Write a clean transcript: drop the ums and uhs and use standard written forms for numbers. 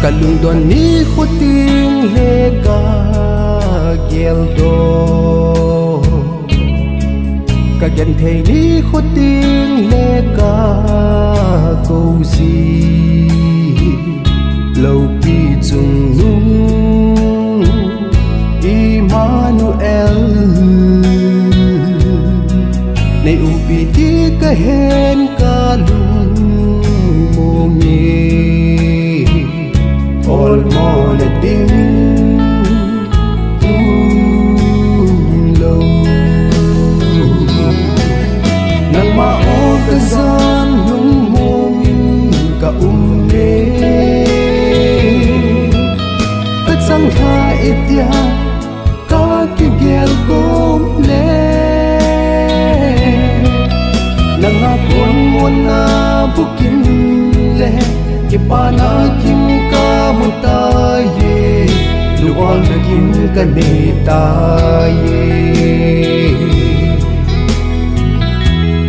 kalungdon ni khuting lega geldo kagen thei ni khuting lega câu lâu pi chung nung Emmanuel nei upi ti ka hen ka lung mo mi all mo na ding lâu nang mao ka zan lung mo min ka le ka chang ha etia ka ki gel kom le nang apon mo na bukin le ki pana kim ka mun ta ye luwal na kim ka ne ta ye